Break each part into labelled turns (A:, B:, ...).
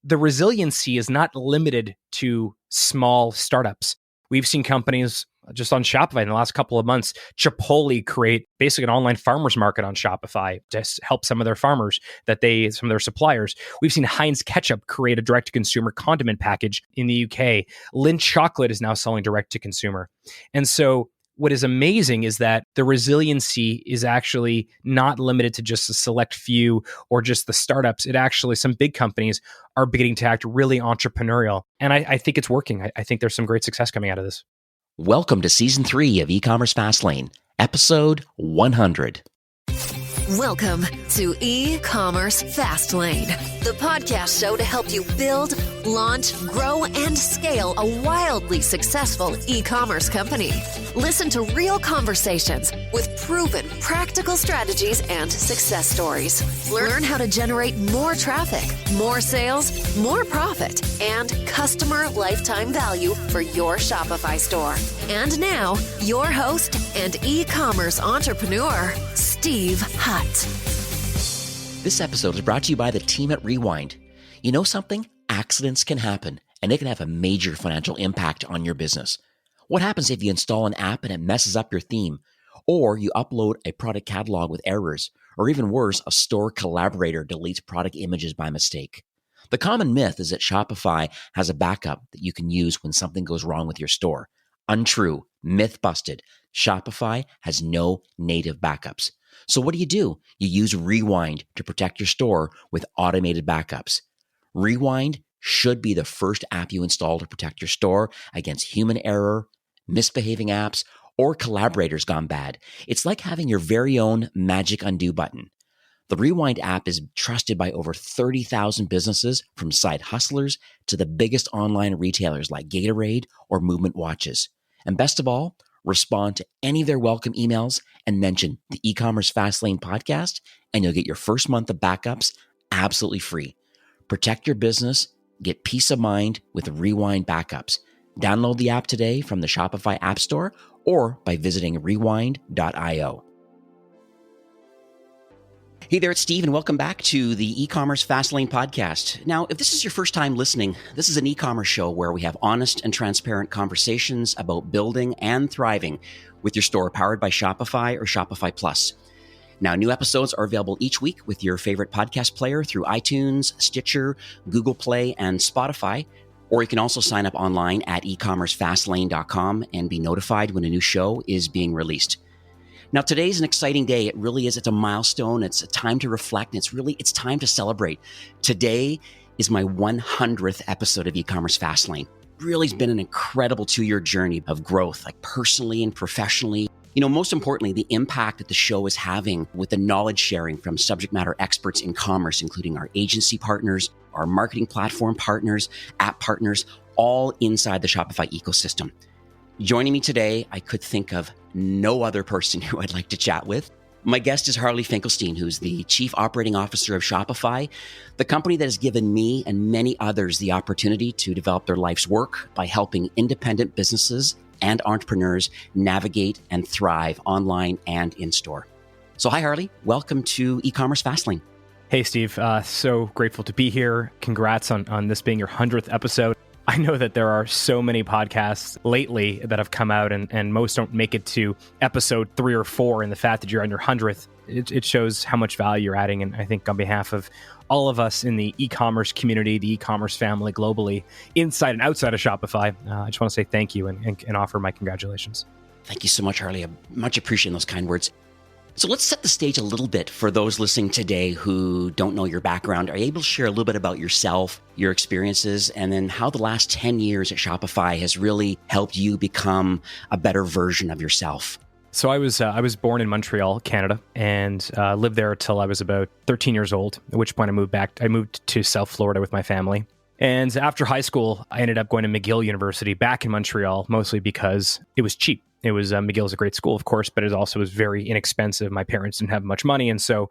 A: the resiliency is not limited to small startups. We've seen companies just on Shopify in the last couple of months. Chipotle create basically an online farmers market on Shopify to help some of their farmers, some of their suppliers. We've seen Heinz Ketchup create a direct-to-consumer condiment package in the UK. Lindt Chocolate is now selling direct-to-consumer. And so what is amazing is that the resiliency is actually not limited to just a select few or just the startups. It actually, some big companies are beginning to act really entrepreneurial. And I think it's working. I think there's some great success coming out of this.
B: Welcome to Season 3 of eCommerce Fastlane, Episode 100.
C: Welcome to eCommerce Fastlane, the podcast show to help you build, launch, grow, and scale a wildly successful e-commerce company. Listen to real conversations with proven practical strategies and success stories. Learn how to generate more traffic, more sales, more profit, and customer lifetime value for your Shopify store. And now, your host and e-commerce entrepreneur, Steve Hutt.
B: This episode is brought to you by the team at Rewind. You know something? Accidents can happen, and they can have a major financial impact on your business. What happens if you install an app and it messes up your theme? Or you upload a product catalog with errors? Or even worse, a store collaborator deletes product images by mistake? The common myth is that Shopify has a backup that you can use when something goes wrong with your store. Untrue. Myth busted. Shopify has no native backups. So what do? You use Rewind to protect your store with automated backups. Rewind should be the first app you install to protect your store against human error, misbehaving apps, or collaborators gone bad. It's like having your very own magic undo button. The Rewind app is trusted by over 30,000 businesses, from side hustlers to the biggest online retailers like Gatorade or Movement Watches. And best of all, respond to any of their welcome emails and mention the eCommerce Fastlane podcast, and you'll get your first month of backups absolutely free. Protect your business, get peace of mind with Rewind backups. Download the app today from the Shopify App Store or by visiting rewind.io. Hey there, it's Steve, and welcome back to the eCommerce Fastlane podcast. Now, if this is your first time listening, this is an e-commerce show where we have honest and transparent conversations about building and thriving with your store powered by Shopify or Shopify Plus. Now, new episodes are available each week with your favorite podcast player through iTunes, Stitcher, Google Play, and Spotify. Or you can also sign up online at ecommercefastlane.com and be notified when a new show is being released. Now, today's an exciting day. It really is. It's a milestone. It's a time to reflect. It's time to celebrate. Today is my 100th episode of eCommerce Fastlane. Really has been an incredible 2-year journey of growth, like personally and professionally. You know, most importantly, the impact that the show is having with the knowledge sharing from subject matter experts in commerce, including our agency partners, our marketing platform partners, app partners, all inside the Shopify ecosystem. Joining me today, I could think of no other person who I'd like to chat with. My guest is Harley Finkelstein, who's the Chief Operating Officer of Shopify, the company that has given me and many others the opportunity to develop their life's work by helping independent businesses and entrepreneurs navigate and thrive online and in-store. So hi, Harley. Welcome to eCommerce Fastlane.
A: Hey, Steve. So grateful to be here. Congrats on this being your 100th episode. I know that there are so many podcasts lately that have come out and most don't make it to episode 3 or 4. And the fact that you're on your 100th, it shows how much value you're adding. And I think on behalf of all of us in the e-commerce community, the e-commerce family globally, inside and outside of Shopify, I just want to say thank you and offer my congratulations.
B: Thank you so much, Harley. I much appreciate those kind words. So let's set the stage a little bit for those listening today who don't know your background. Are you able to share a little bit about yourself, your experiences, and then how the last 10 years at Shopify has really helped you become a better version of yourself?
A: So I was born in Montreal, Canada, and lived there until I was about 13 years old, at which point I moved to South Florida with my family. And after high school, I ended up going to McGill University back in Montreal, mostly because it was cheap. It was McGill's a great school, of course, but it also was very inexpensive. My parents didn't have much money. And so,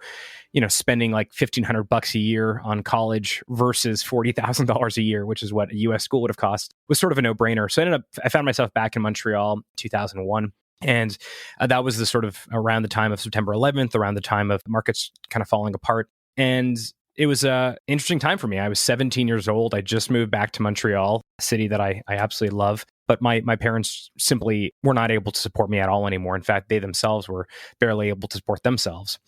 A: spending like $1,500 a year on college versus $40,000 a year, which is what a US school would have cost, was sort of a no-brainer. So I found myself back in Montreal in 2001. And that was the sort of around the time of September 11th, around the time of markets kind of falling apart. And It was an interesting time for me. I was 17 years old. I just moved back to Montreal, a city that I absolutely love. But my parents simply were not able to support me at all anymore. In fact, they themselves were barely able to support themselves.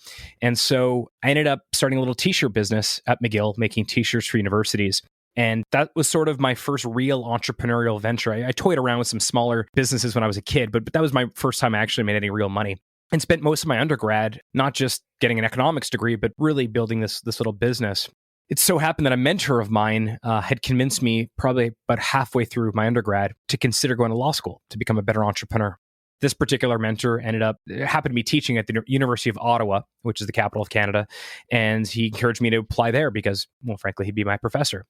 A: And so I ended up starting a little t-shirt business at McGill, making t-shirts for universities. And that was sort of my first real entrepreneurial venture. I toyed around with some smaller businesses when I was a kid, but that was my first time I actually made any real money. And spent most of my undergrad not just getting an economics degree, but really building this little business. It so happened that a mentor of mine had convinced me probably about halfway through my undergrad to consider going to law school to become a better entrepreneur. This particular mentor happened to be teaching at the University of Ottawa, which is the capital of Canada. And he encouraged me to apply there because, well, frankly, he'd be my professor.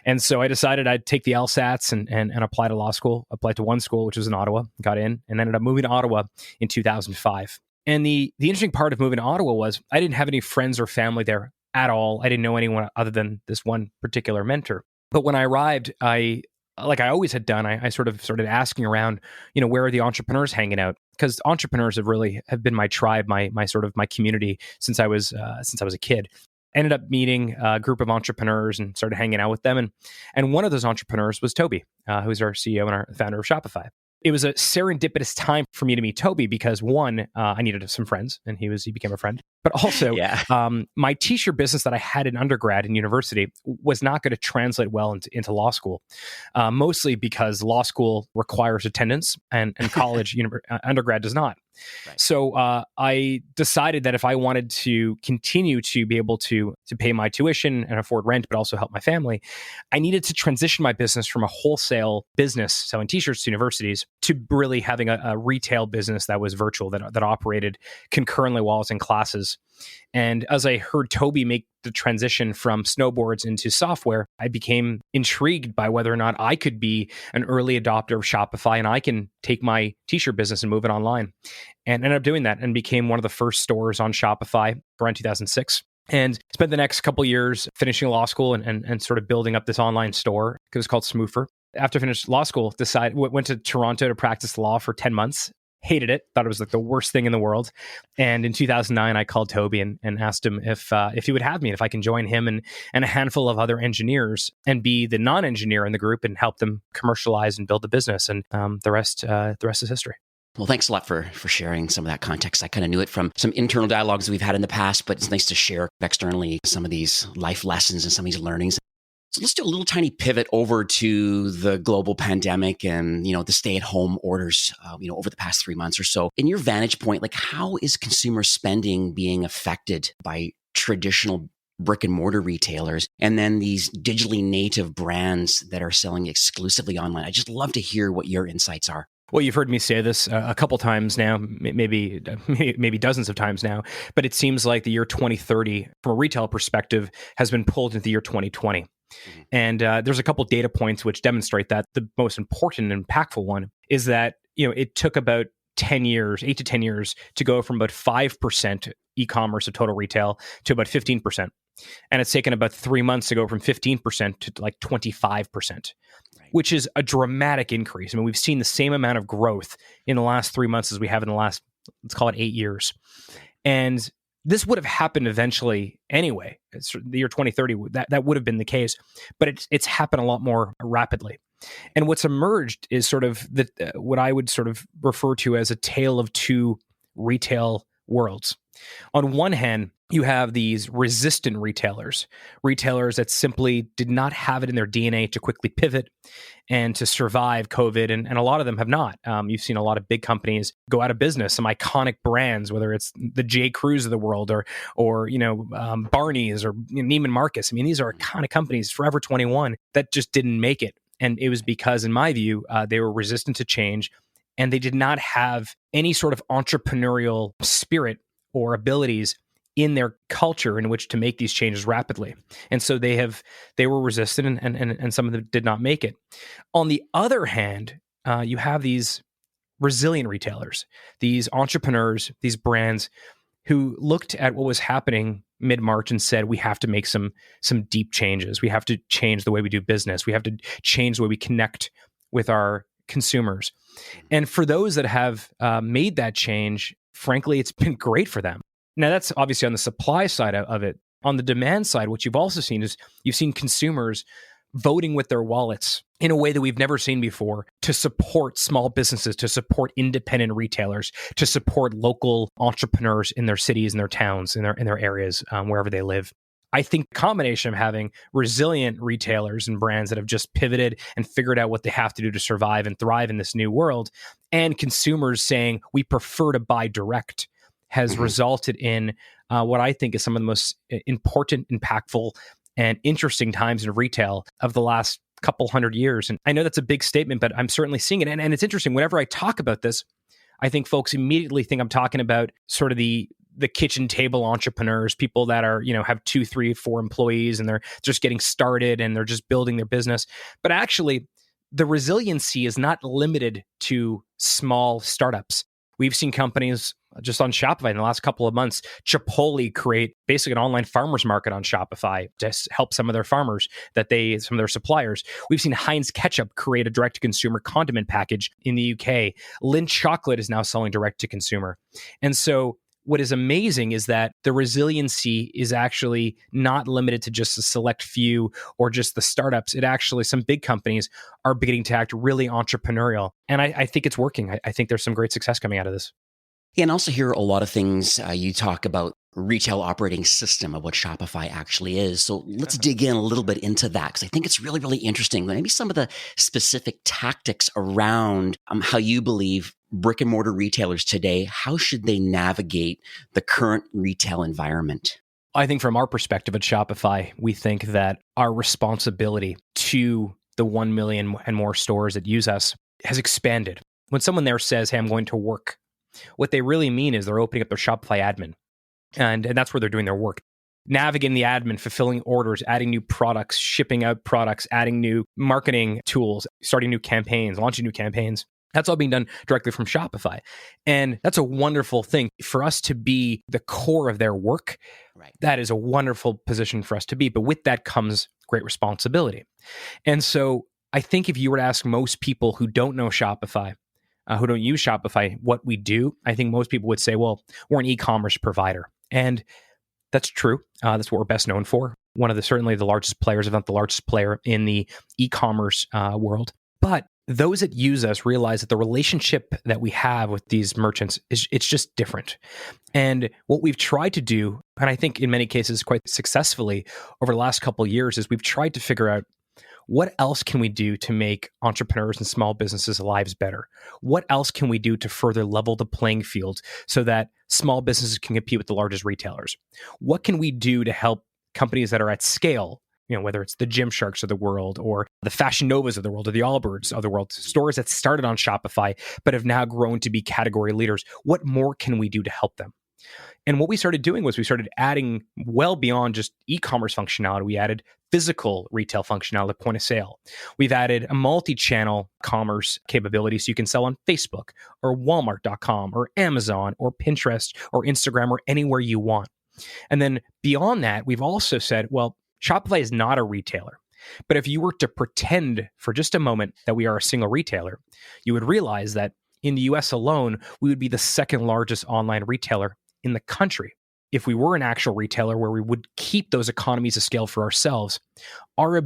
A: And so I decided I'd take the LSATs and apply to law school, applied to one school, which was in Ottawa, got in, and ended up moving to Ottawa in 2005. And the interesting part of moving to Ottawa was I didn't have any friends or family there at all. I didn't know anyone other than this one particular mentor. But when I arrived, like I always had done, I sort of started asking around, where are the entrepreneurs hanging out? Because entrepreneurs have been my tribe, my community since I was a kid. Ended up meeting a group of entrepreneurs and started hanging out with them. And one of those entrepreneurs was Toby, who's our CEO and our founder of Shopify. It was a serendipitous time for me to meet Toby because one, I needed some friends and he became a friend. But also, my t-shirt business that I had in undergrad and university was not going to translate well into law school, mostly because law school requires attendance and college undergrad does not. Right. So I decided that if I wanted to continue to be able to pay my tuition and afford rent, but also help my family, I needed to transition my business from a wholesale business selling t-shirts to universities to really having a retail business that was virtual, that operated concurrently while I was in classes. And as I heard Toby make the transition from snowboards into software, I became intrigued by whether or not I could be an early adopter of Shopify and I can take my t-shirt business and move it online. And ended up doing that and became one of the first stores on Shopify around 2006. And spent the next couple of years finishing law school and sort of building up this online store. It was called Smoofer. After I finished law school, went to Toronto to practice law for 10 months. Hated it. Thought it was like the worst thing in the world. And in 2009, I called Toby and asked him if he would have me, if I can join him and a handful of other engineers and be the non-engineer in the group and help them commercialize and build the business. And the rest is history.
B: Well, thanks a lot for sharing some of that context. I kind of knew it from some internal dialogues that we've had in the past, but it's nice to share externally some of these life lessons and some of these learnings. So let's do a little tiny pivot over to the global pandemic and, the stay-at-home orders, over the past 3 months or so. In your vantage point, like how is consumer spending being affected by traditional brick and mortar retailers and then these digitally native brands that are selling exclusively online? I just love to hear what your insights are.
A: Well, you've heard me say this a couple times now, maybe dozens of times now, but it seems like the year 2030, from a retail perspective, has been pulled into the year 2020. Mm-hmm. And there's a couple data points which demonstrate that. The most important and impactful one is that it took about 8 to 10 years to go from about 5% e-commerce of total retail to about 15%. And it's taken about 3 months to go from 15% to like 25%. Which is a dramatic increase. I mean, we've seen the same amount of growth in the last 3 months as we have in the last, let's call it 8 years. And this would have happened eventually anyway. It's the year 2030, that would have been the case. But it's happened a lot more rapidly. And what's emerged is sort of what I would sort of refer to as a tale of two retail worlds. On one hand, you have these resistant retailers that simply did not have it in their DNA to quickly pivot and to survive COVID. And a lot of them have not. You've seen a lot of big companies go out of business, some iconic brands, whether it's the J. Crews of the world or Barney's or Neiman Marcus. I mean, these are iconic companies, Forever 21, that just didn't make it. And it was because, in my view, they were resistant to change and they did not have any sort of entrepreneurial spirit or abilities in their culture in which to make these changes rapidly. And so they were resistant and some of them did not make it. On the other hand, you have these resilient retailers, these entrepreneurs, these brands who looked at what was happening mid-March and said, we have to make some deep changes. We have to change the way we do business. We have to change the way we connect with our consumers. And for those that have made that change, frankly, it's been great for them. Now, that's obviously on the supply side of it. On the demand side, what you've also seen is you've seen consumers voting with their wallets in a way that we've never seen before to support small businesses, to support independent retailers, to support local entrepreneurs in their cities, in their towns, in their areas, wherever they live. I think the combination of having resilient retailers and brands that have just pivoted and figured out what they have to do to survive and thrive in this new world, and consumers saying we prefer to buy direct, has resulted in what I think is some of the most important, impactful, and interesting times in retail of the last couple hundred years. And I know that's a big statement, but I'm certainly seeing it. And it's interesting. Whenever I talk about this, I think folks immediately think I'm talking about sort of the kitchen table entrepreneurs, people that are, have 2, 3, 4 employees and they're just getting started and they're just building their business. But actually, the resiliency is not limited to small startups. We've seen companies just on Shopify in the last couple of months, Chipotle create basically an online farmers market on Shopify to help some of their farmers, some of their suppliers. We've seen Heinz Ketchup create a direct-to-consumer condiment package in the UK. Lindt Chocolate is now selling direct-to-consumer. And so what is amazing is that the resiliency is actually not limited to just a select few or just the startups. It actually, some big companies are beginning to act really entrepreneurial. And I think it's working. I think there's some great success coming out of this.
B: Yeah, and also hear a lot of things you talk about retail operating system of what Shopify actually is. So let's dig in a little bit into that because I think it's really, really interesting. Maybe some of the specific tactics around how you believe brick and mortar retailers today, how should they navigate the current retail environment?
A: I think from our perspective at Shopify, we think that our responsibility to the 1 million and more stores that use us has expanded. When someone there says, hey, I'm going to work, what they really mean is they're opening up their Shopify admin. And that's where they're doing their work. Navigating the admin, fulfilling orders, adding new products, shipping out products, adding new marketing tools, starting new campaigns, launching new campaigns. That's all being done directly from Shopify. And that's a wonderful thing for us to be the core of their work.
B: Right.
A: That is a wonderful position for us to be. But with that comes great responsibility. And so I think if you were to ask most people who don't know Shopify, who don't use Shopify, what we do, I think most people would say, well, we're an e-commerce provider. And that's true. That's what we're best known for. One of certainly the largest players, if not the largest player in the e-commerce world. But those that use us realize that the relationship that we have with these merchants it's just different. And what we've tried to do, and I think in many cases quite successfully over the last couple of years, is we've tried to figure out what else can we do to make entrepreneurs and small businesses' lives better? What else can we do to further level the playing field so that small businesses can compete with the largest retailers? What can we do to help companies that are at scale, whether it's the Gymsharks of the world or the Fashion Novas of the world or the Allbirds of the world, stores that started on Shopify but have now grown to be category leaders? What more can we do to help them? And what we started doing was we started adding well beyond just e-commerce functionality. We added physical retail functionality at point of sale. We've added a multi-channel commerce capability so you can sell on Facebook or Walmart.com or Amazon or Pinterest or Instagram or anywhere you want. And then beyond that, we've also said, well, Shopify is not a retailer. But if you were to pretend for just a moment that we are a single retailer, you would realize that in the US alone, we would be the second largest online retailer in the country. If we were an actual retailer where we would keep those economies of scale for ourselves, our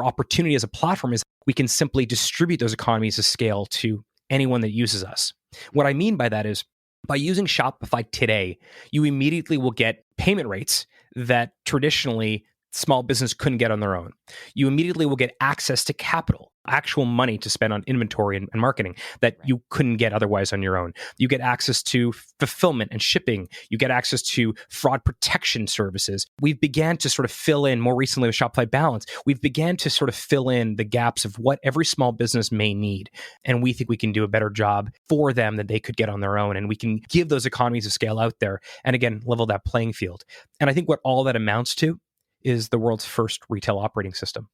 A: opportunity as a platform is we can simply distribute those economies of scale to anyone that uses us. What I mean by that is by using Shopify today, you immediately will get payment rates that traditionally small business couldn't get on their own. You immediately will get access to capital, actual money to spend on inventory and marketing that you couldn't get otherwise on your own. You get access to fulfillment and shipping. You get access to fraud protection services. We've began to sort of fill in, more recently with Shopify Balance, we've began to sort of fill in the gaps of what every small business may need. And we think we can do a better job for them than they could get on their own. And we can give those economies of scale out there and again, level that playing field. And I think what all that amounts to is the world's first retail operating system.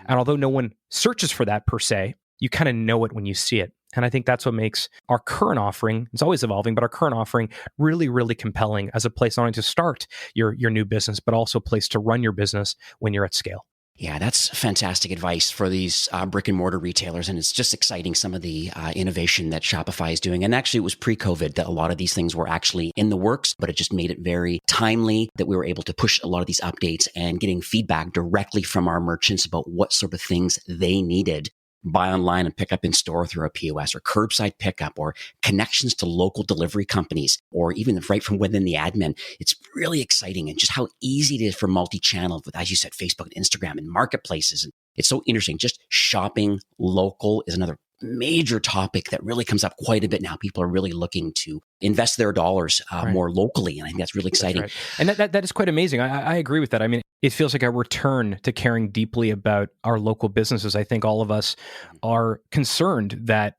A: And although no one searches for that per se, you kind of know it when you see it. And I think that's what makes our current offering, it's always evolving, but our current offering really, really compelling as a place not only to start your new business, but also a place to run your business when you're at scale.
B: Yeah, that's fantastic advice for these brick and mortar retailers. And it's just exciting, some of the innovation that Shopify is doing. And actually, it was pre-COVID that a lot of these things were actually in the works, but it just made it very timely that we were able to push a lot of these updates and getting feedback directly from our merchants about what sort of things they needed. Buy online and pick up in store through a POS, or curbside pickup, or connections to local delivery companies, or even right from within the admin. It's really exciting, and just how easy it is for multi-channel with, as you said, Facebook and Instagram and marketplaces. And it's so interesting. Just shopping local is another major topic that really comes up quite a bit now. People are really looking to invest their dollars more locally. And I think that's really exciting.
A: That's right. And that is quite amazing. I agree with that. I mean, it feels like a return to caring deeply about our local businesses. I think all of us are concerned that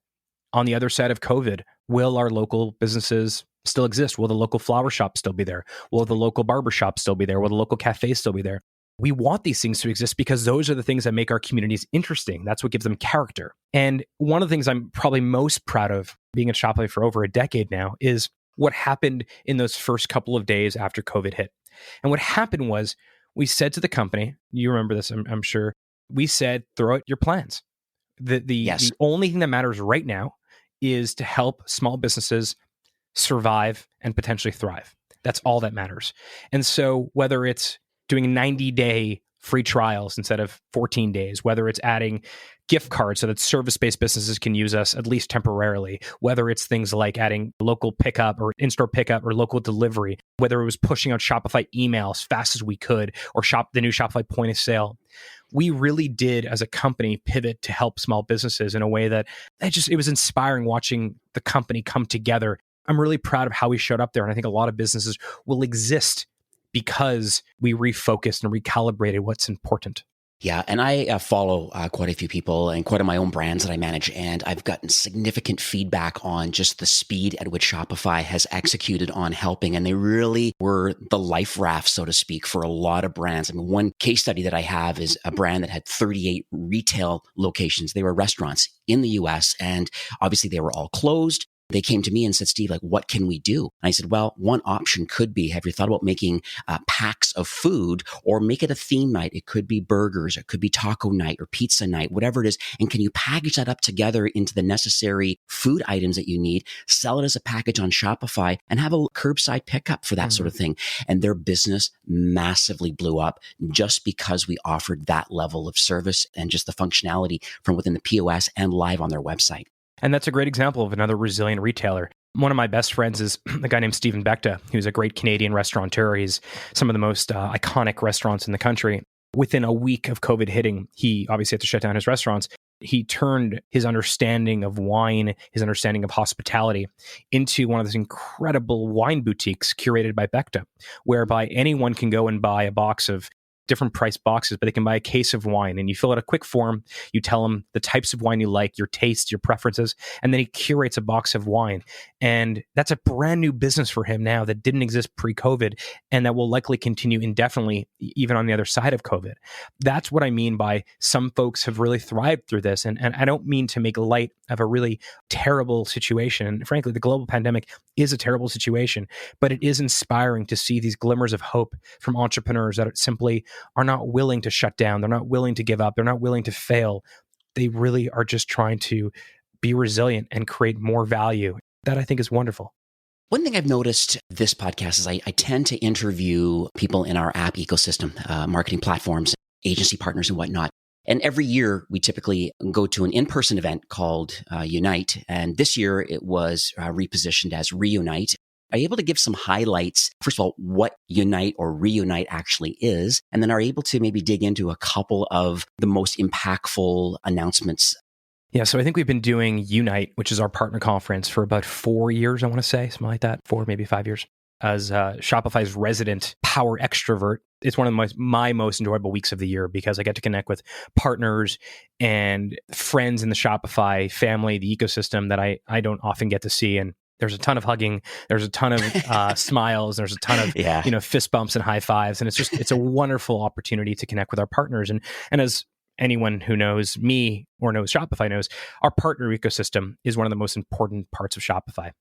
A: on the other side of COVID, will our local businesses still exist? Will the local flower shop still be there? Will the local barber shop still be there? Will the local cafe still be there? We want these things to exist because those are the things that make our communities interesting. That's what gives them character. And one of the things I'm probably most proud of being at Shopify for over a decade now is what happened in those first couple of days after COVID hit. And what happened was we said to the company, you remember this, I'm sure, we said, throw out your plans. The only thing that matters right now is to help small businesses survive and potentially thrive. That's all that matters. And so whether it's doing 90-day free trials instead of 14 days, whether it's adding gift cards so that service-based businesses can use us at least temporarily, whether it's things like adding local pickup or in-store pickup or local delivery, whether it was pushing out Shopify email as fast as we could, or the new Shopify point of sale. We really did, as a company, pivot to help small businesses in a way that it was inspiring watching the company come together. I'm really proud of how we showed up there, and I think a lot of businesses will exist because we refocused and recalibrated what's important.
B: Yeah, and I follow quite a few people and quite a my own brands that I manage, and I've gotten significant feedback on just the speed at which Shopify has executed on helping, and they really were the life raft, so to speak, for a lot of brands. I mean, one case study that I have is a brand that had 38 retail locations. They were restaurants in the US, and obviously they were all closed. They came to me and said, Steve, like, what can we do? And I said, well, one option could be, have you thought about making packs of food, or make it a theme night? It could be burgers, it could be taco night or pizza night, whatever it is. And can you package that up together into the necessary food items that you need, sell it as a package on Shopify, and have a curbside pickup for that sort of thing? And their business massively blew up just because we offered that level of service and just the functionality from within the POS and live on their website.
A: And that's a great example of another resilient retailer. One of my best friends is a guy named Stephen Becta, who's a great Canadian restaurateur. He's some of the most iconic restaurants in the country. Within a week of COVID hitting, he obviously had to shut down his restaurants. He turned his understanding of wine, his understanding of hospitality, into one of those incredible wine boutiques curated by Becta, whereby anyone can go and buy a box of different price boxes, but they can buy a case of wine, and you fill out a quick form. You tell him the types of wine you like, your tastes, your preferences, and then he curates a box of wine. And that's a brand new business for him now that didn't exist pre-COVID, and that will likely continue indefinitely, even on the other side of COVID. That's what I mean by some folks have really thrived through this. And I don't mean to make light of a really terrible situation. And frankly, the global pandemic is a terrible situation, but it is inspiring to see these glimmers of hope from entrepreneurs that simply are not willing to shut down. They're not willing to give up. They're not willing to fail. They really are just trying to be resilient and create more value. That I think is wonderful.
B: One thing I've noticed this podcast is I tend to interview people in our app ecosystem, marketing platforms, agency partners and whatnot. And every year we typically go to an in-person event called Unite. And this year it was repositioned as Reunite. Are you able to give some highlights, first of all, what Unite or Reunite actually is, and then are able to maybe dig into a couple of the most impactful announcements?
A: Yeah, so I think we've been doing Unite, which is our partner conference, for about 4 years, I want to say, something like that, 4, maybe 5 years. As Shopify's resident power extrovert, it's one of my most enjoyable weeks of the year because I get to connect with partners and friends in the Shopify family, the ecosystem that I don't often get to see. And there's a ton of hugging, there's a ton of smiles, there's a ton of fist bumps and high fives, and it's a wonderful opportunity to connect with our partners. And as anyone who knows me or knows Shopify knows, our partner ecosystem is one of the most important parts of Shopify.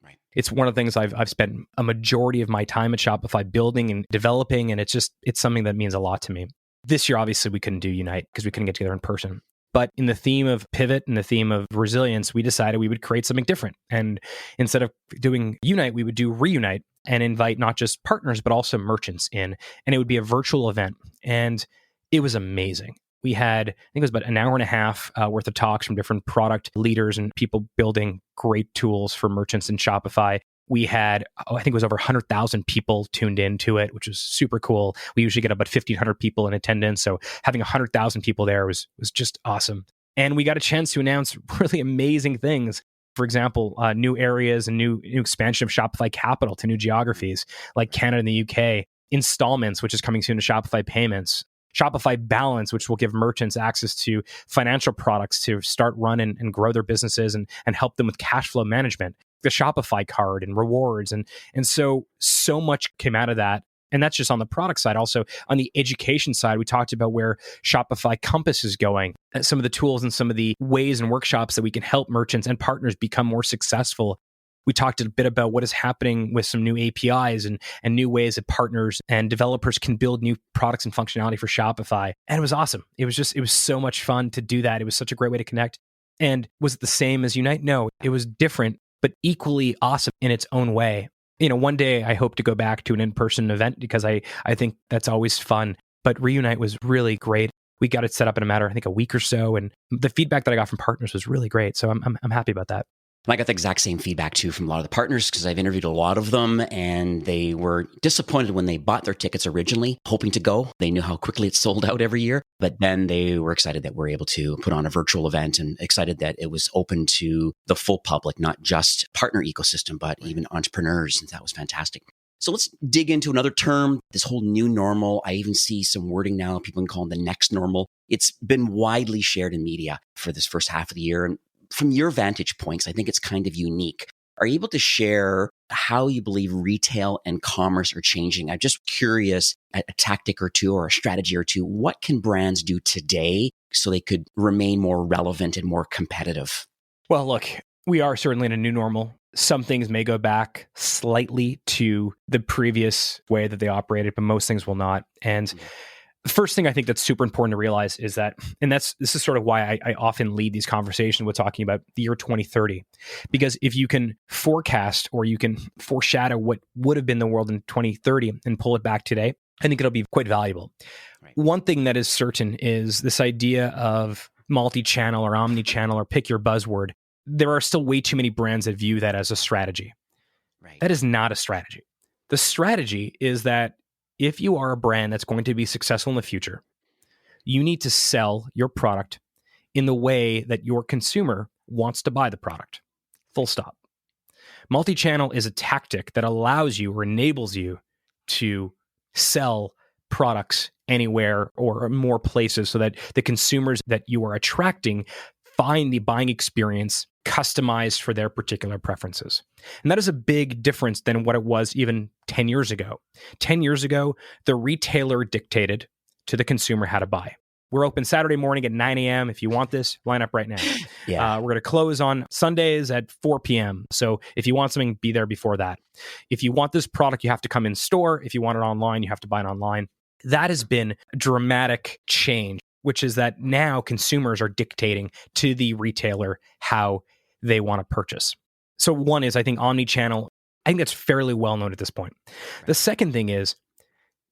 B: Right.
A: It's one of the things I've spent a majority of my time at Shopify building and developing, and it's something that means a lot to me. This year, obviously, we couldn't do Unite because we couldn't get together in person. But in the theme of pivot and the theme of resilience, we decided we would create something different. And instead of doing Unite, we would do Reunite and invite not just partners, but also merchants in. And it would be a virtual event. And it was amazing. We had, I think it was about an hour and a half worth of talks from different product leaders and people building great tools for merchants in Shopify. We had, I think it was over 100,000 people tuned into it, which was super cool. We usually get about 1,500 people in attendance. So having 100,000 people there was just awesome. And we got a chance to announce really amazing things. For example, new areas and new expansion of Shopify Capital to new geographies like Canada and the UK. Installments, which is coming soon to Shopify Payments. Shopify Balance, which will give merchants access to financial products to start, run, and grow their businesses and help them with cash flow management. The Shopify card and rewards. And so much came out of that. And that's just on the product side. Also, on the education side, we talked about where Shopify Compass is going, some of the tools and some of the ways and workshops that we can help merchants and partners become more successful. We talked a bit about what is happening with some new APIs and new ways that partners and developers can build new products and functionality for Shopify. And it was awesome. It was so much fun to do that. It was such a great way to connect. And was it the same as Unite? No, it was different, but equally awesome in its own way. One day I hope to go back to an in-person event because I think that's always fun. But Reunite was really great. We got it set up in a matter, I think, a week or so. And the feedback that I got from partners was really great. So I'm happy about that.
B: I got the exact same feedback too from a lot of the partners because I've interviewed a lot of them and they were disappointed when they bought their tickets originally, hoping to go. They knew how quickly it sold out every year, but then they were excited that we're able to put on a virtual event and excited that it was open to the full public, not just partner ecosystem, but even entrepreneurs. And that was fantastic. So let's dig into another term, this whole new normal. I even see some wording now, people can call it the next normal. It's been widely shared in media for this first half of the year. And from your vantage points, I think it's kind of unique. Are you able to share how you believe retail and commerce are changing? I'm just curious, a tactic or two or a strategy or two, what can brands do today so they could remain more relevant and more competitive? Well,
A: look, we are certainly in a new normal. Some things may go back slightly to the previous way that they operated, but most things will not. And the first thing I think that's super important to realize is that, and this is sort of why I often lead these conversations with talking about the year 2030, because if you can forecast or you can foreshadow what would have been the world in 2030 and pull it back today, I think it'll be quite valuable. Right. One thing that is certain is this idea of multi-channel or omni-channel or pick your buzzword. There are still way too many brands that view that as a strategy. Right. That is not a strategy. The strategy is that if you are a brand that's going to be successful in the future, you need to sell your product in the way that your consumer wants to buy the product. Full stop. Multi-channel is a tactic that allows you or enables you to sell products anywhere or more places so that the consumers that you are attracting find the buying experience customized for their particular preferences. And that is a big difference than what it was even 10 years ago. 10 years ago, the retailer dictated to the consumer how to buy. We're open Saturday morning at 9 a.m. If you want this, line up right now. We're going to close on Sundays at 4 p.m. So if you want something, be there before that. If you want this product, you have to come in store. If you want it online, you have to buy it online. That has been a dramatic change, which is that now consumers are dictating to the retailer how they want to purchase. So one is, I think, omni-channel. I think that's fairly well known at this point. Right. The second thing is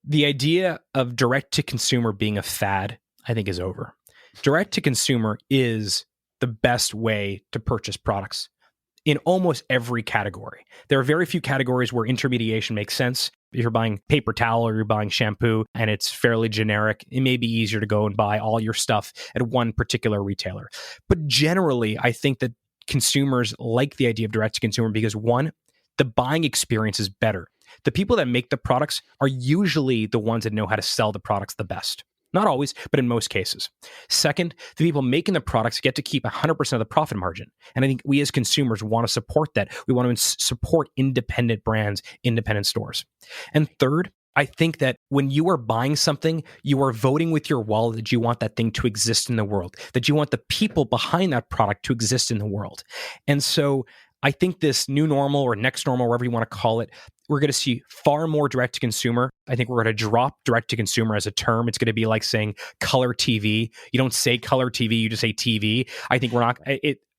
A: the idea of direct-to-consumer being a fad, I think, is over. Direct-to-consumer is the best way to purchase products in almost every category. There are very few categories where intermediation makes sense. If you're buying paper towel or you're buying shampoo and it's fairly generic, it may be easier to go and buy all your stuff at one particular retailer. But generally, I think that consumers like the idea of direct-to-consumer because, one, the buying experience is better. The people that make the products are usually the ones that know how to sell the products the best. Not always, but in most cases. Second, the people making the products get to keep 100% of the profit margin. And I think we as consumers want to support that. We want to support independent brands, independent stores. And third, I think that when you are buying something, you are voting with your wallet that you want that thing to exist in the world, that you want the people behind that product to exist in the world. And so I think this new normal or next normal, whatever you want to call it, we're going to see far more direct to consumer. I think we're going to drop direct to consumer as a term. It's going to be like saying color TV. You don't say color TV, you just say TV. I think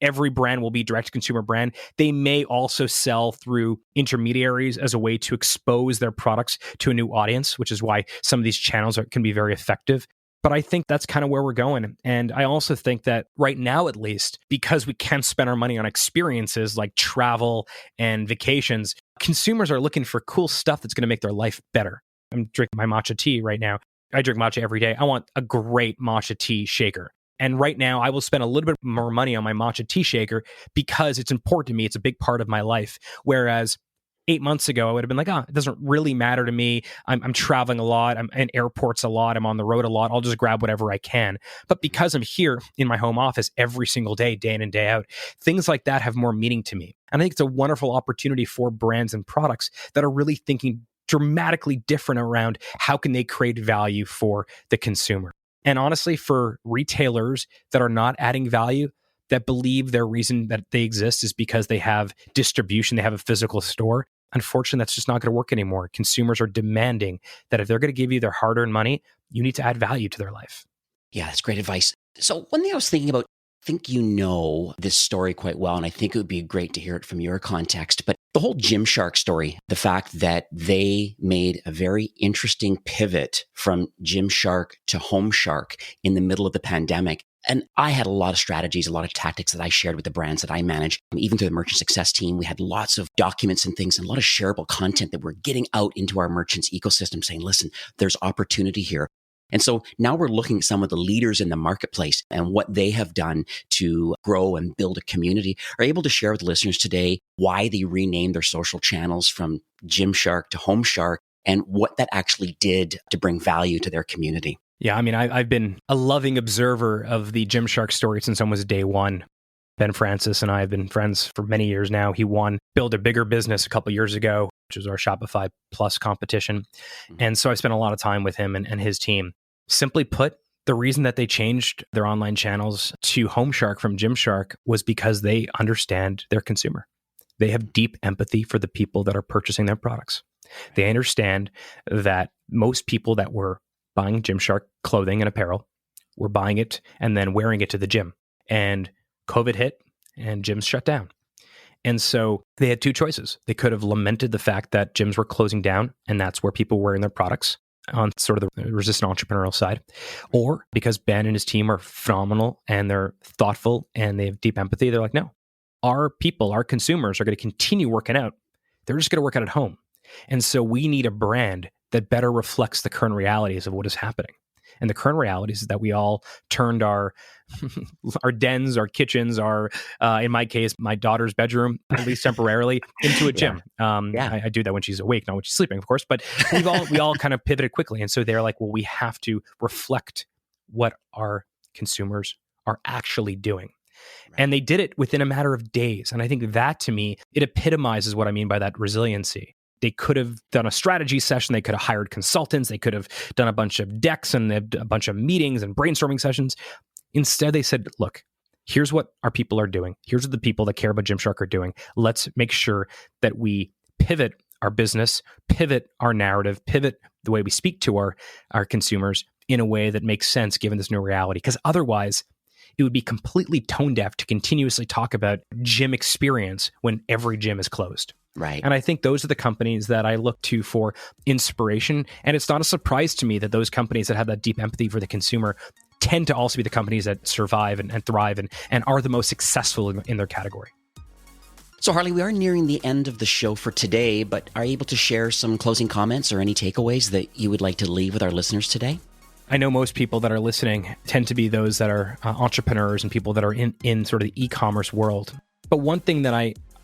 A: every brand will be direct to consumer brand. They may also sell through intermediaries as a way to expose their products to a new audience, which is why some of these channels can be very effective. But I think that's kind of where we're going. And I also think that right now, at least, because we can't spend our money on experiences like travel and vacations, consumers are looking for cool stuff that's going to make their life better. I'm drinking my matcha tea right now. I drink matcha every day. I want a great matcha tea shaker. And right now, I will spend a little bit more money on my matcha tea shaker because it's important to me. It's a big part of my life. Whereas 8 months ago, I would have been like, it doesn't really matter to me. I'm traveling a lot. I'm in airports a lot. I'm on the road a lot. I'll just grab whatever I can. But because I'm here in my home office every single day, day in and day out, things like that have more meaning to me. And I think it's a wonderful opportunity for brands and products that are really thinking dramatically different around how can they create value for the consumer. And honestly, for retailers that are not adding value, that believe their reason that they exist is because they have distribution, they have a physical store, unfortunately, that's just not going to work anymore. Consumers are demanding that if they're going to give you their hard-earned money, you need to add value to their life.
B: Yeah, that's great advice. So one thing I was thinking about, I think you know this story quite well, and I think it would be great to hear it from your context, but the whole Gymshark story, the fact that they made a very interesting pivot from Gymshark to Homeshark in the middle of the pandemic. And I had a lot of strategies, a lot of tactics that I shared with the brands that I manage. Even through the merchant success team, we had lots of documents and things and a lot of shareable content that we're getting out into our merchants' ecosystem saying, listen, there's opportunity here. And so now we're looking at some of the leaders in the marketplace and what they have done to grow and build a community. Are able to share with listeners today why they renamed their social channels from Gymshark to Homeshark and what that actually did to bring value to their community.
A: Yeah, I mean, I've been a loving observer of the Gymshark story since almost day one. Ben Francis and I have been friends for many years now. He built a bigger business a couple of years ago, which was our Shopify Plus competition. And so I spent a lot of time with him and his team. Simply put, the reason that they changed their online channels to Homeshark from Gymshark was because they understand their consumer. They have deep empathy for the people that are purchasing their products. They understand that most people that were buying Gymshark clothing and apparel were buying it and then wearing it to the gym. And COVID hit and gyms shut down. And so they had two choices. They could have lamented the fact that gyms were closing down and that's where people were wearing their products on sort of the resistant entrepreneurial side. Or because Ben and his team are phenomenal and they're thoughtful and they have deep empathy, they're like, no, our people, our consumers are going to continue working out. They're just going to work out at home. And so we need a brand that better reflects the current realities of what is happening. And the current realities is that we all turned our dens, our kitchens, in my case, my daughter's bedroom, at least temporarily, into a gym. I do that when she's awake, not when she's sleeping, of course. But we all kind of pivoted quickly. And so they're like, well, we have to reflect what our consumers are actually doing. Right. And they did it within a matter of days. And I think that, to me, it epitomizes what I mean by that resiliency. They could have done a strategy session. They could have hired consultants. They could have done a bunch of decks and a bunch of meetings and brainstorming sessions. Instead, they said, look, here's what our people are doing. Here's what the people that care about Gymshark are doing. Let's make sure that we pivot our business, pivot our narrative, pivot the way we speak to our consumers in a way that makes sense given this new reality. Because otherwise, it would be completely tone deaf to continuously talk about gym experience when every gym is closed.
B: Right.
A: And I think those are the companies that I look to for inspiration. And it's not a surprise to me that those companies that have that deep empathy for the consumer tend to also be the companies that survive and thrive and are the most successful in their category.
B: So Harley, we are nearing the end of the show for today, but are you able to share some closing comments or any takeaways that you would like to leave with our listeners today?
A: I know most people that are listening tend to be those that are entrepreneurs and people that are in sort of the e-commerce world. But one thing that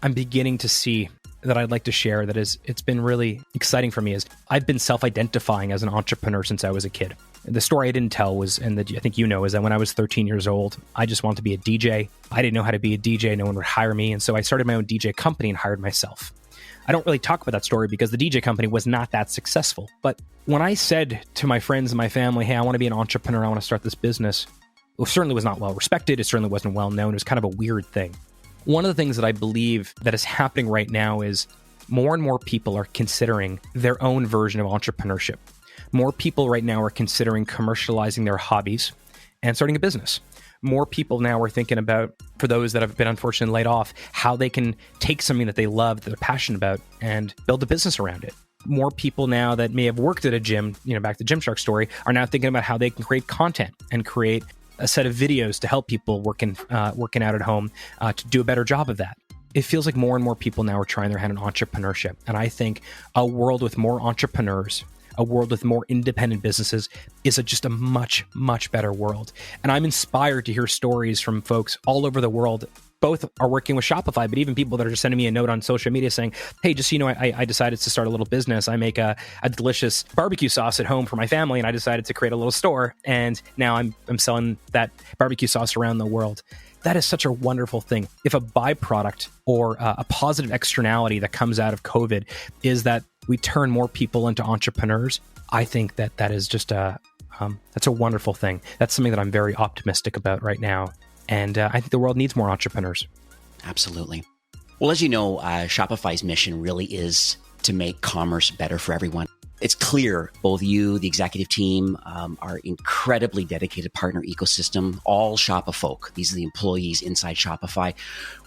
A: I'm beginning to see that I'd like to share it's been really exciting for me is I've been self-identifying as an entrepreneur since I was a kid. The story I didn't tell was, and that I think you know, is that when I was 13 years old, I just wanted to be a DJ. I didn't know how to be a DJ. No one would hire me. And so I started my own DJ company and hired myself. I don't really talk about that story because the DJ company was not that successful. But when I said to my friends and my family, hey, I want to be an entrepreneur, I want to start this business, it certainly was not well respected. It certainly wasn't well known. It was kind of a weird thing. One of the things that I believe that is happening right now is more and more people are considering their own version of entrepreneurship. More people right now are considering commercializing their hobbies and starting a business. More people now are thinking about, for those that have been unfortunately laid off, how they can take something that they love, that they're passionate about, and build a business around it. More people now that may have worked at a gym, back to Gymshark story, are now thinking about how they can create content and create a set of videos to help people working out at home to do a better job of that. It feels like more and more people now are trying their hand on entrepreneurship. And I think a world with more entrepreneurs, a world with more independent businesses is just a much, much better world. And I'm inspired to hear stories from folks all over the world. Both are working with Shopify, but even people that are just sending me a note on social media saying, hey, just so you know, I decided to start a little business. I make a delicious barbecue sauce at home for my family, and I decided to create a little store. And now I'm selling that barbecue sauce around the world. That is such a wonderful thing. If a byproduct or a positive externality that comes out of COVID is that we turn more people into entrepreneurs, I think that is just that's a wonderful thing. That's something that I'm very optimistic about right now. And I think the world needs more entrepreneurs.
B: Absolutely. Well, as you know, Shopify's mission really is to make commerce better for everyone. It's clear both you, the executive team, our incredibly dedicated partner ecosystem, all Shopify, these are the employees inside Shopify,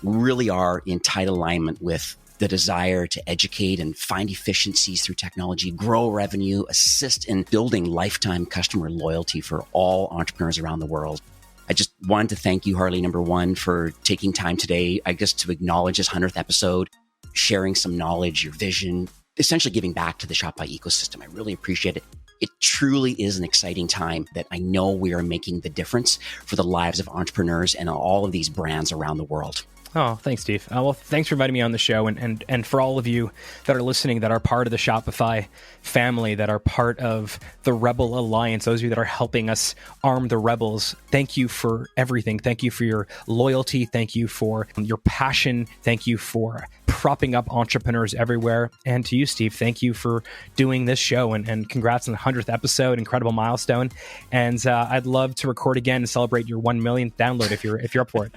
B: really are in tight alignment with the desire to educate and find efficiencies through technology, grow revenue, assist in building lifetime customer loyalty for all entrepreneurs around the world. I just wanted to thank you, Harley, number one, for taking time today, I guess, to acknowledge this 100th episode, sharing some knowledge, your vision, essentially giving back to the Shopify ecosystem. I really appreciate it. It truly is an exciting time that I know we are making the difference for the lives of entrepreneurs and all of these brands around the world.
A: Oh, thanks, Steve. Well, thanks for inviting me on the show. And for all of you that are listening, that are part of the Shopify family, that are part of the Rebel Alliance, those of you that are helping us arm the rebels, thank you for everything. Thank you for your loyalty. Thank you for your passion. Thank you for propping up entrepreneurs everywhere. And to you, Steve, thank you for doing this show. And congrats on the 100th episode, incredible milestone. And I'd love to record again and celebrate your 1 millionth download if you're up for it.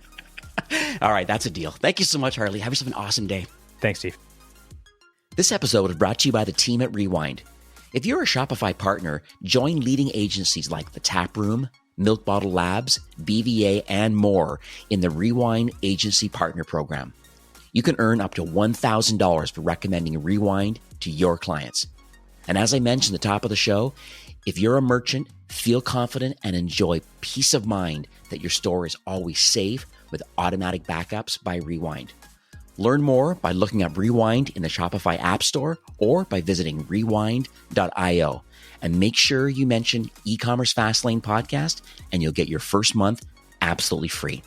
B: All right, that's a deal. Thank you so much, Harley. Have yourself an awesome day.
A: Thanks, Steve.
B: This episode is brought to you by the team at Rewind. If you're a Shopify partner, join leading agencies like The Tap Room, Milk Bottle Labs, BVA, and more in the Rewind Agency Partner Program. You can earn up to $1,000 for recommending Rewind to your clients. And as I mentioned at the top of the show, if you're a merchant, feel confident and enjoy peace of mind that your store is always safe with automatic backups by Rewind. Learn more by looking up Rewind in the Shopify App Store or by visiting rewind.io. And make sure you mention eCommerce Fastlane podcast and you'll get your first month absolutely free.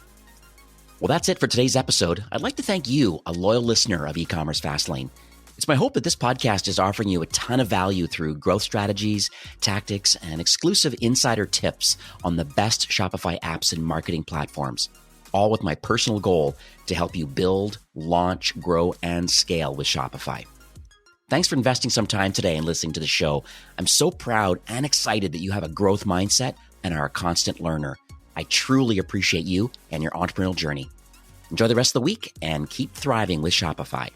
B: Well, that's it for today's episode. I'd like to thank you, a loyal listener of eCommerce Fastlane. It's my hope that this podcast is offering you a ton of value through growth strategies, tactics, and exclusive insider tips on the best Shopify apps and marketing platforms, all with my personal goal to help you build, launch, grow, and scale with Shopify. Thanks for investing some time today and listening to the show. I'm so proud and excited that you have a growth mindset and are a constant learner. I truly appreciate you and your entrepreneurial journey. Enjoy the rest of the week and keep thriving with Shopify.